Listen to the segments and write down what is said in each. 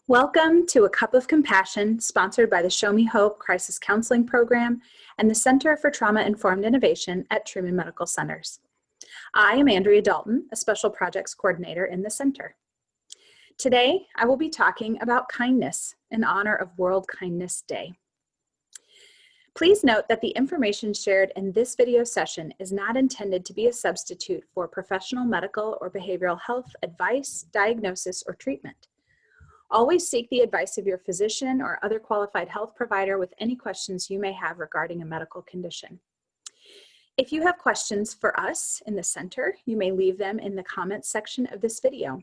Welcome to A Cup of Compassion, sponsored by the Show Me Hope Crisis Counseling Program and the Center for Trauma-Informed Innovation at Truman Medical Centers. I am Andrea Dalton, a Special Projects Coordinator in the center. Today, I will be talking about kindness in honor of World Kindness Day. Please note that the information shared in this video session is not intended to be a substitute for professional medical or behavioral health advice, diagnosis, or treatment. Always seek the advice of your physician or other qualified health provider with any questions you may have regarding a medical condition. If you have questions for us in the center, you may leave them in the comments section of this video,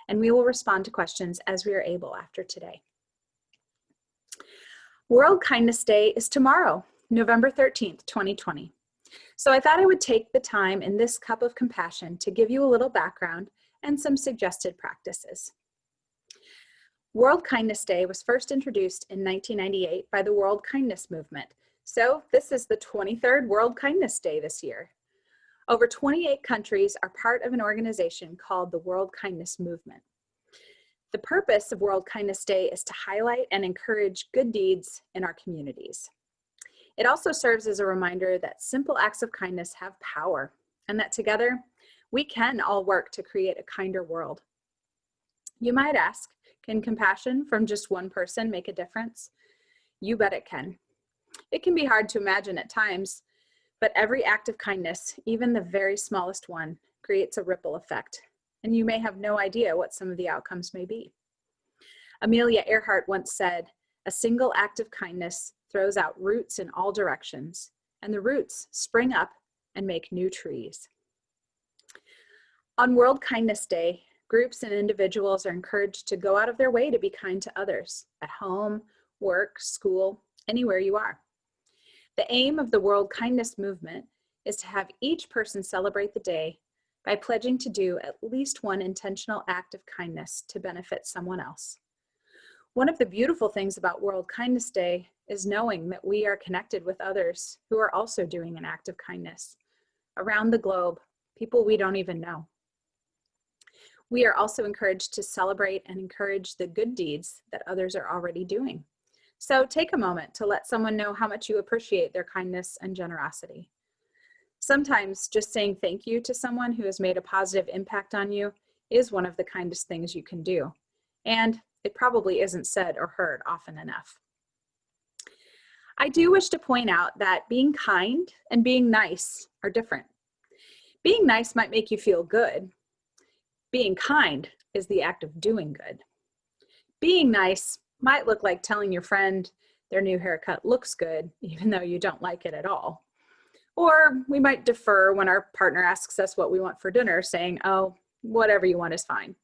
and we will respond to questions as we are able after today. World Kindness Day is tomorrow, November 13th, 2020. So I thought I would take the time in this cup of compassion to give you a little background and some suggested practices. World Kindness Day was first introduced in 1998 by the World Kindness Movement. So this is the 23rd World Kindness Day this year. Over 28 countries are part of an organization called the World Kindness Movement. The purpose of World Kindness Day is to highlight and encourage good deeds in our communities. It also serves as a reminder that simple acts of kindness have power and that together we can all work to create a kinder world. You might ask, can compassion from just one person make a difference? You bet it can. It can be hard to imagine at times, but every act of kindness, even the very smallest one, creates a ripple effect, and you may have no idea what some of the outcomes may be. Amelia Earhart once said, "A single act of kindness throws out roots in all directions, and the roots spring up and make new trees." On World Kindness Day, groups and individuals are encouraged to go out of their way to be kind to others, at home, work, school, anywhere you are. The aim of the World Kindness Movement is to have each person celebrate the day by pledging to do at least one intentional act of kindness to benefit someone else. One of the beautiful things about World Kindness Day is knowing that we are connected with others who are also doing an act of kindness around the globe, people we don't even know. We are also encouraged to celebrate and encourage the good deeds that others are already doing. So take a moment to let someone know how much you appreciate their kindness and generosity. Sometimes just saying thank you to someone who has made a positive impact on you is one of the kindest things you can do. And it probably isn't said or heard often enough. I do wish to point out that being kind and being nice are different. Being nice might make you feel good. Being kind is the act of doing good. Being nice might look like telling your friend their new haircut looks good, even though you don't like it at all. Or we might defer when our partner asks us what we want for dinner, saying, "Oh, whatever you want is fine."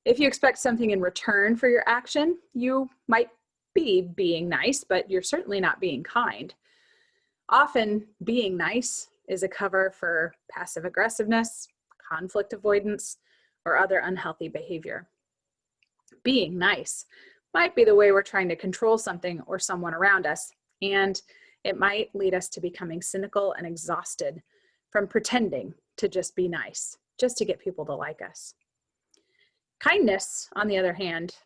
If you expect something in return for your action, you might be being nice, but you're certainly not being kind. Often, being nice is a cover for passive aggressiveness, conflict avoidance, or other unhealthy behavior. Being nice might be the way we're trying to control something or someone around us, and it might lead us to becoming cynical and exhausted from pretending to just be nice, just to get people to like us. Kindness, on the other hand,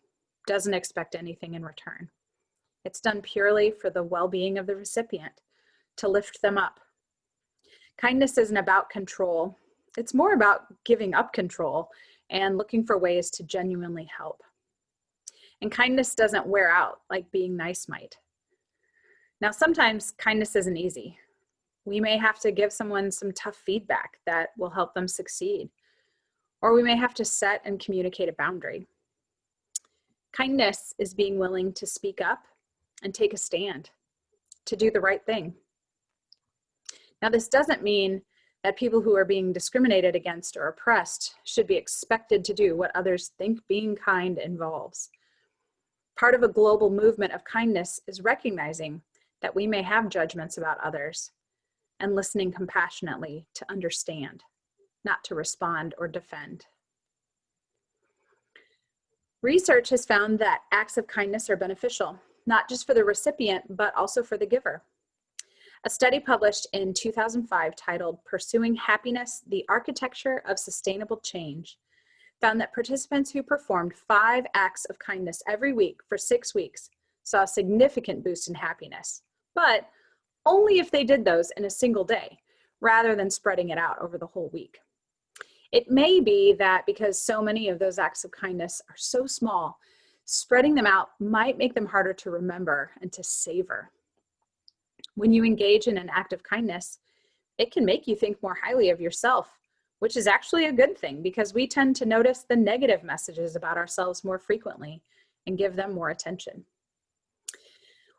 doesn't expect anything in return. It's done purely for the well-being of the recipient, to lift them up. Kindness isn't about control. It's more about giving up control and looking for ways to genuinely help. And kindness doesn't wear out like being nice might. Now, sometimes kindness isn't easy. We may have to give someone some tough feedback that will help them succeed, or we may have to set and communicate a boundary. Kindness is being willing to speak up and take a stand, to do the right thing. Now, this doesn't mean that people who are being discriminated against or oppressed should be expected to do what others think being kind involves. Part of a global movement of kindness is recognizing that we may have judgments about others and listening compassionately to understand, not to respond or defend. Research has found that acts of kindness are beneficial, not just for the recipient, but also for the giver. A study published in 2005 titled "Pursuing Happiness, the Architecture of Sustainable Change" found that participants who performed 5 acts of kindness every week for 6 weeks saw a significant boost in happiness, but only if they did those in a single day, rather than spreading it out over the whole week. It may be that because so many of those acts of kindness are so small, spreading them out might make them harder to remember and to savor. When you engage in an act of kindness, it can make you think more highly of yourself, which is actually a good thing because we tend to notice the negative messages about ourselves more frequently and give them more attention.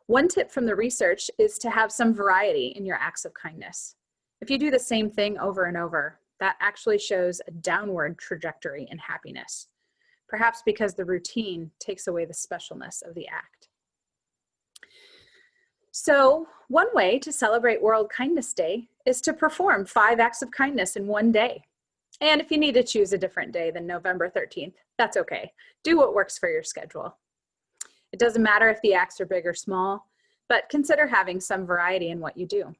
One tip from the research is to have some variety in your acts of kindness. If you do the same thing over and over, that actually shows a downward trajectory in happiness, perhaps because the routine takes away the specialness of the act. So, one way to celebrate World Kindness Day is to perform 5 acts of kindness in one day. And if you need to choose a different day than November 13th, that's okay. Do what works for your schedule. It doesn't matter if the acts are big or small, but consider having some variety in what you do.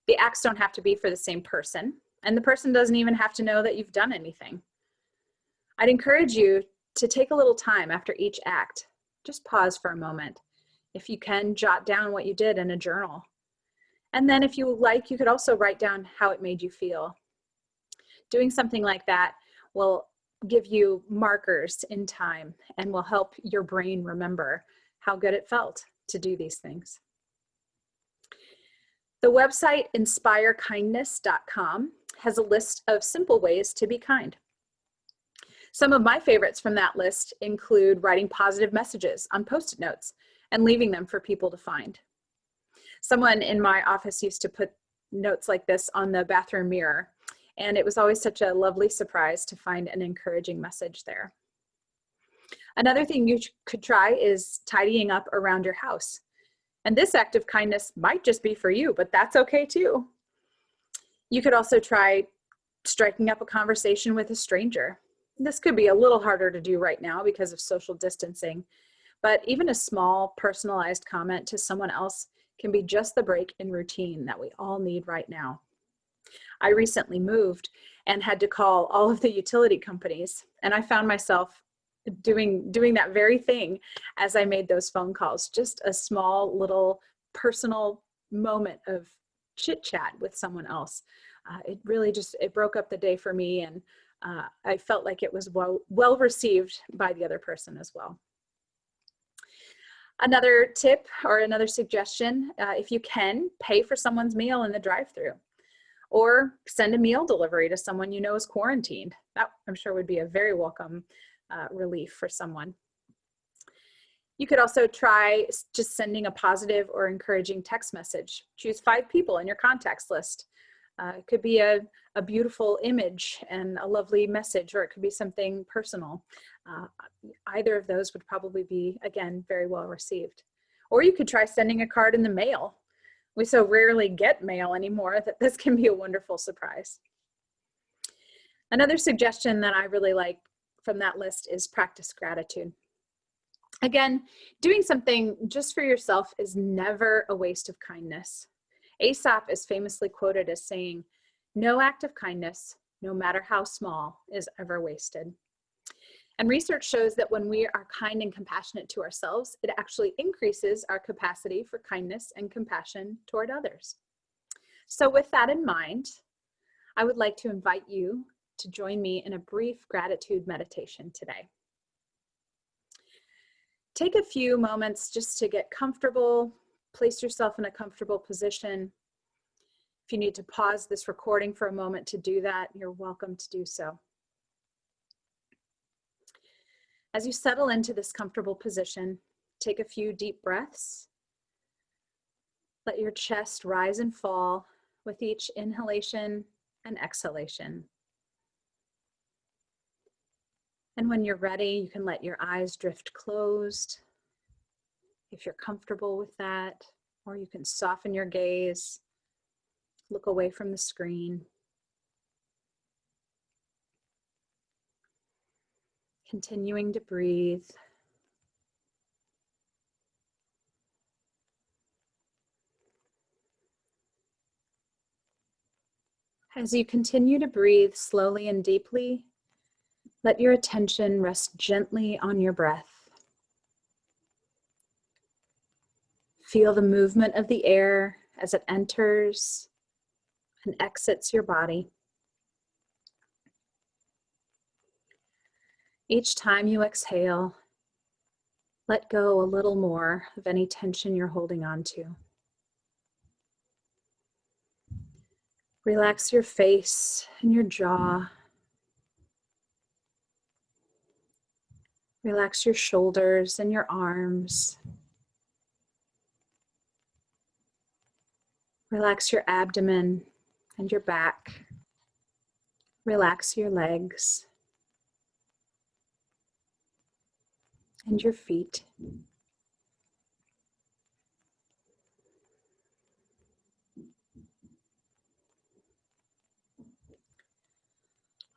The acts don't have to be for the same person, and the person doesn't even have to know that you've done anything. I'd encourage you to take a little time after each act. Just pause for a moment. If you can, jot down what you did in a journal. And then if you like, you could also write down how it made you feel. Doing something like that will give you markers in time and will help your brain remember how good it felt to do these things. The website inspirekindness.com has a list of simple ways to be kind. Some of my favorites from that list include writing positive messages on Post-it notes and leaving them for people to find. Someone in my office used to put notes like this on the bathroom mirror, and it was always such a lovely surprise to find an encouraging message there. Another thing you could try is tidying up around your house. And this act of kindness might just be for you, but that's okay too. You could also try striking up a conversation with a stranger. This could be a little harder to do right now because of social distancing, but even a small personalized comment to someone else can be just the break in routine that we all need right now. I recently moved and had to call all of the utility companies, and I found myself doing that very thing as I made those phone calls, just a small little personal moment of chit chat with someone else. It really it broke up the day for me, and I felt like it was well received by the other person as well. Another tip or another suggestion, if you can, pay for someone's meal in the drive-thru, or send a meal delivery to someone you know is quarantined. That I'm sure would be a very welcome relief for someone. You could also try just sending a positive or encouraging text message. Choose 5 people in your contacts list. It could be a beautiful image and a lovely message, or it could be something personal. Either of those would probably be, again, very well received. Or you could try sending a card in the mail. We so rarely get mail anymore that this can be a wonderful surprise. Another suggestion that I really like from that list is practice gratitude. Again, doing something just for yourself is never a waste of kindness. Aesop is famously quoted as saying, "No act of kindness, no matter how small, is ever wasted." And research shows that when we are kind and compassionate to ourselves, it actually increases our capacity for kindness and compassion toward others. So with that in mind, I would like to invite you to join me in a brief gratitude meditation today. Take a few moments just to get comfortable, place yourself in a comfortable position. If you need to pause this recording for a moment to do that, you're welcome to do so. As you settle into this comfortable position, take a few deep breaths. Let your chest rise and fall with each inhalation and exhalation. And when you're ready, you can let your eyes drift closed, if you're comfortable with that, or you can soften your gaze, look away from the screen. Continuing to breathe. As you continue to breathe slowly and deeply, Let your attention rest gently on your breath. Feel the movement of the air as it enters and exits your body. Each time you exhale, let go a little more of any tension you're holding on to. Relax your face and your jaw. Relax your shoulders and your arms. Relax your abdomen and your back. Relax your legs and your feet.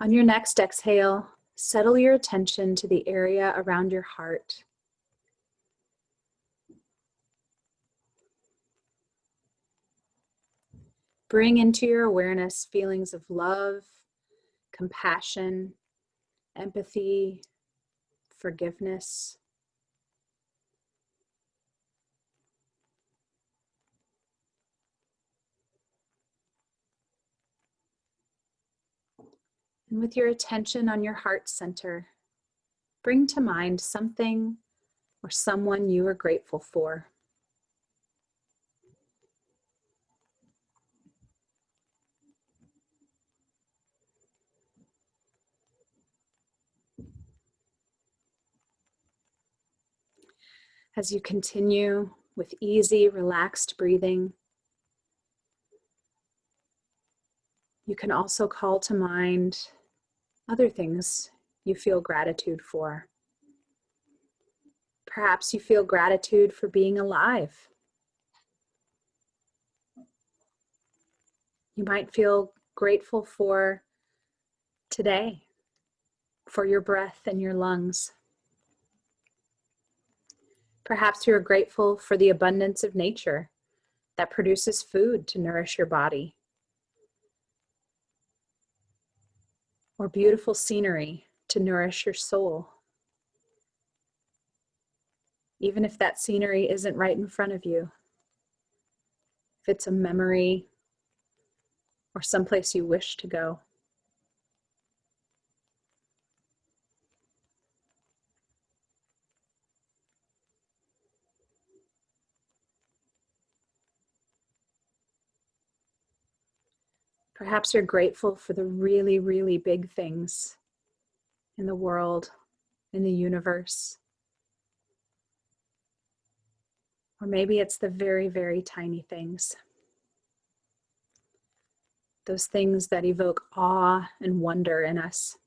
On your next exhale, settle your attention to the area around your heart. Bring into your awareness feelings of love, compassion, empathy, forgiveness. And with your attention on your heart center, bring to mind something or someone you are grateful for. As you continue with easy, relaxed breathing, you can also call to mind other things you feel gratitude for. Perhaps you feel gratitude for being alive. You might feel grateful for today, for your breath and your lungs. Perhaps you're grateful for the abundance of nature that produces food to nourish your body, or beautiful scenery to nourish your soul. Even if that scenery isn't right in front of you, if it's a memory or someplace you wish to go. Perhaps you're grateful for the really, really big things in the world, in the universe. Or maybe it's the very, very tiny things. Those things that evoke awe and wonder in us.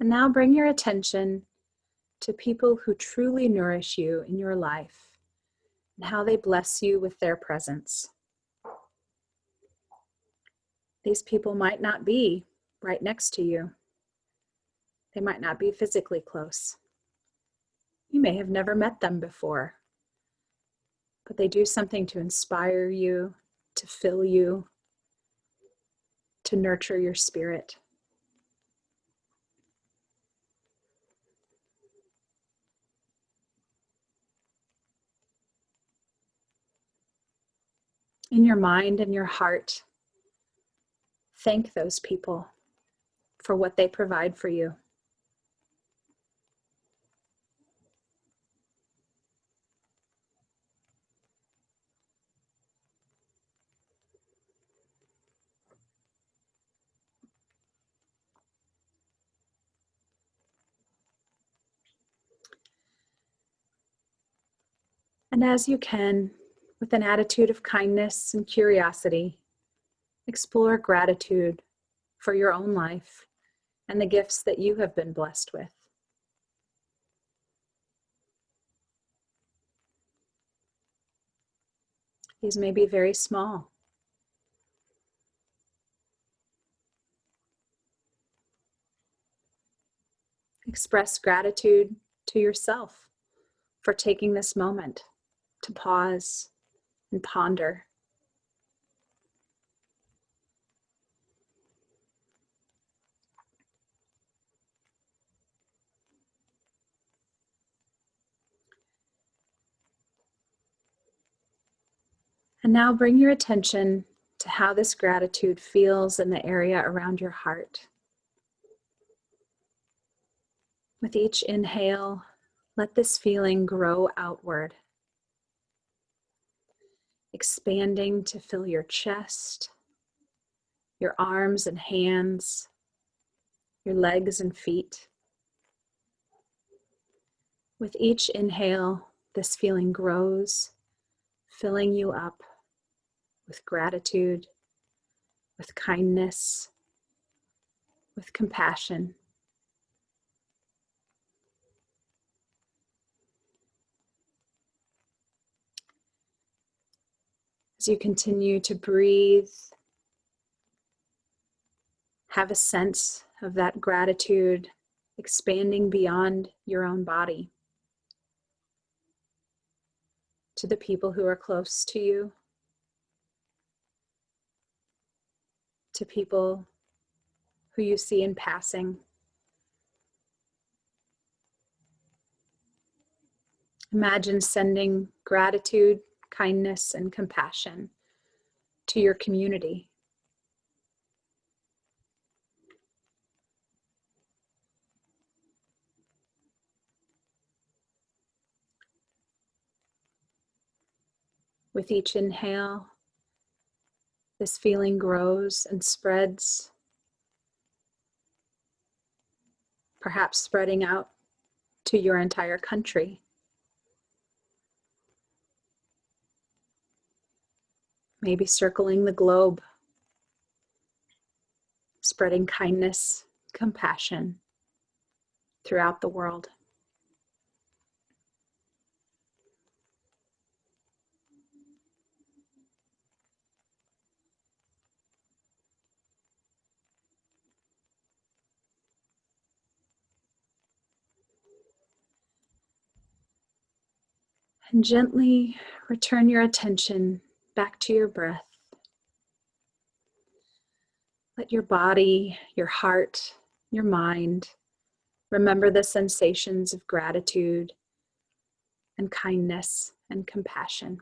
And now bring your attention to people who truly nourish you in your life and how they bless you with their presence. These people might not be right next to you. They might not be physically close. You may have never met them before, but they do something to inspire you, to fill you, to nurture your spirit. In your mind and your heart, thank those people for what they provide for you. And as you can, with an attitude of kindness and curiosity, explore gratitude for your own life and the gifts that you have been blessed with. These may be very small. Express gratitude to yourself for taking this moment to pause and ponder. And now bring your attention to how this gratitude feels in the area around your heart. With each inhale, let this feeling grow outward, expanding to fill your chest, your arms and hands, your legs and feet. With each inhale, this feeling grows, filling you up with gratitude, with kindness, with compassion. As you continue to breathe, have a sense of that gratitude expanding beyond your own body to the people who are close to you, to people who you see in passing. Imagine sending gratitude, kindness, and compassion to your community. With each inhale, this feeling grows and spreads, perhaps spreading out to your entire country. Maybe circling the globe, spreading kindness, compassion throughout the world. And gently return your attention back to your breath. Let your body, your heart, your mind remember the sensations of gratitude and kindness and compassion.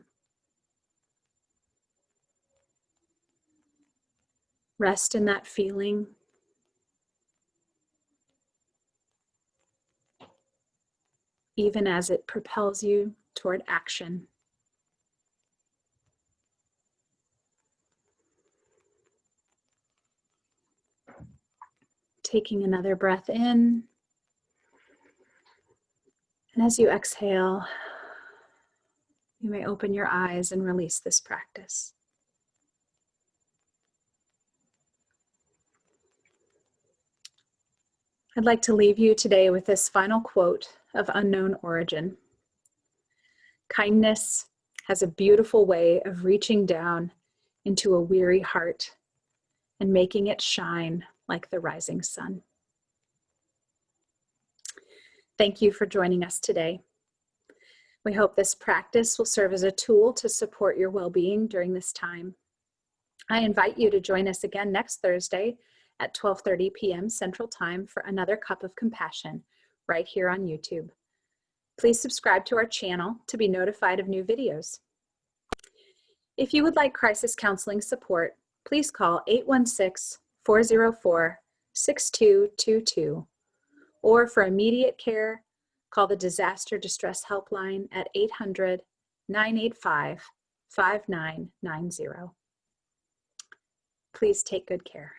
Rest in that feeling. Even as it propels you toward action. Taking another breath in. And as you exhale, you may open your eyes and release this practice. I'd like to leave you today with this final quote of unknown origin. Kindness has a beautiful way of reaching down into a weary heart and making it shine like the rising sun. Thank you for joining us today. We hope this practice will serve as a tool to support your well-being during this time. I invite you to join us again next Thursday at 12:30 p.m. Central Time for another Cup of Compassion right here on YouTube. Please subscribe to our channel to be notified of new videos. If you would like crisis counseling support, please call 816-404-6222, or for immediate care, call the Disaster Distress Helpline at 800-985-5990. Please take good care.